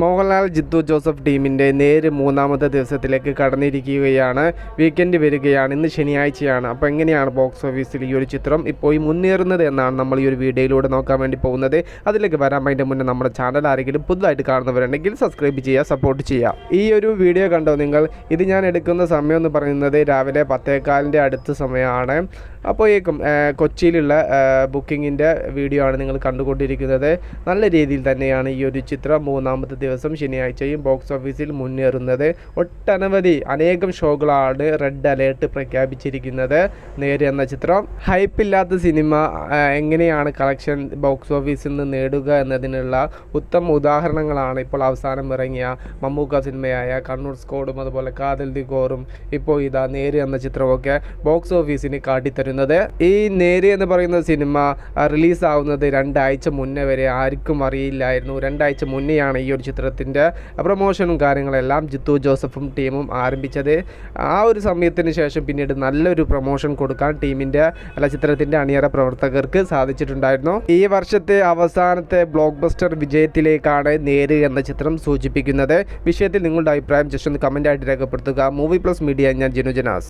Mohanlal Jithu Joseph ടീമിൻ്റെ നേര് മൂന്നാമത്തെ ദിവസത്തിലേക്ക് കടന്നിരിക്കുകയാണ്. വീക്കെൻഡ് വരികയാണ്. ഇന്ന് ശനിയാഴ്ചയാണ്. അപ്പോൾ എങ്ങനെയാണ് ബോക്സ് ഓഫീസിൽ ഈ ഒരു ചിത്രം ഇപ്പോൾ മുന്നേറുന്നത് എന്നാണ് നമ്മൾ ഈ ഒരു വീഡിയോയിലൂടെ നോക്കാൻ വേണ്ടി പോകുന്നത്. അതിലേക്ക് വരാൻ അതിൻ്റെ മുന്നേ നമ്മുടെ ചാനൽ ആരെങ്കിലും പുതുതായിട്ട് കാണുന്നവരുണ്ടെങ്കിൽ സബ്സ്ക്രൈബ് ചെയ്യുക, സപ്പോർട്ട് ചെയ്യുക. ഈ ഒരു വീഡിയോ കണ്ടോ നിങ്ങൾ? ഇത് ഞാൻ എടുക്കുന്ന സമയം എന്ന് പറയുന്നത് രാവിലെ 10:15 അടുത്ത സമയമാണ്. അപ്പോഴേക്കും കൊച്ചിയിലുള്ള ബുക്കിങ്ങിൻ്റെ വീഡിയോ ആണ് നിങ്ങൾ കണ്ടുകൊണ്ടിരിക്കുന്നത്. നല്ല രീതിയിൽ തന്നെയാണ് ഈ ഒരു ചിത്രം മൂന്നാമത്തെ ദിവസം ശനിയാഴ്ചയും ബോക്സ് ഓഫീസിൽ മുന്നേറുന്നത്. ഒട്ടനവധി അനേകം ഷോകളാണ് റെഡ് അലേർട്ട് പ്രഖ്യാപിച്ചിരിക്കുന്നത്. നേര് എന്ന ചിത്രം ഹൈപ്പില്ലാത്ത സിനിമ എങ്ങനെയാണ് കളക്ഷൻ ബോക്സ് ഓഫീസിൽ നിന്ന് നേടുക എന്നതിനുള്ള ഉത്തമ ഉദാഹരണങ്ങളാണ് ഇപ്പോൾ അവസാനം ഇറങ്ങിയ മമ്മൂക്ക സിനിമയായ കണ്ണൂർ സ്കോഡും അതുപോലെ കാതൽ ദി ഗോറും ഇപ്പോൾ ഇതാ നേര് എന്ന ചിത്രമൊക്കെ ബോക്സ് ഓഫീസിന് കാട്ടിത്തരുന്നത്. ഈ നേര് എന്ന് പറയുന്ന സിനിമ റിലീസാവുന്നത് 2 ആഴ്ച മുന്നേ വരെ ആർക്കും അറിയില്ലായിരുന്നു. 2 ആഴ്ച മുന്നെയാണ് ഈ ഒരു ചിത്രത്തിൻ്റെ പ്രൊമോഷനും കാര്യങ്ങളെല്ലാം ജിത്തു ജോസഫും ടീമും ആരംഭിച്ചത്. ആ ഒരു സമയത്തിന് ശേഷം പിന്നീട് നല്ലൊരു പ്രൊമോഷൻ കൊടുക്കാൻ ചിത്രത്തിൻ്റെ അണിയറ പ്രവർത്തകർക്ക് സാധിച്ചിട്ടുണ്ടായിരുന്നു. ഈ വർഷത്തെ അവസാനത്തെ ബ്ലോക്ക് ബസ്റ്റർ വിജയത്തിലേക്കാണ് നേര് എന്ന ചിത്രം സൂചിപ്പിക്കുന്നത്. വിഷയത്തിൽ നിങ്ങളുടെ അഭിപ്രായം ജസ്റ്റ് ഒന്ന് കമൻ്റായിട്ട് രേഖപ്പെടുത്തുക. മൂവി പ്ലസ് മീഡിയ, ഞാൻ ജിനു ജനാസ്.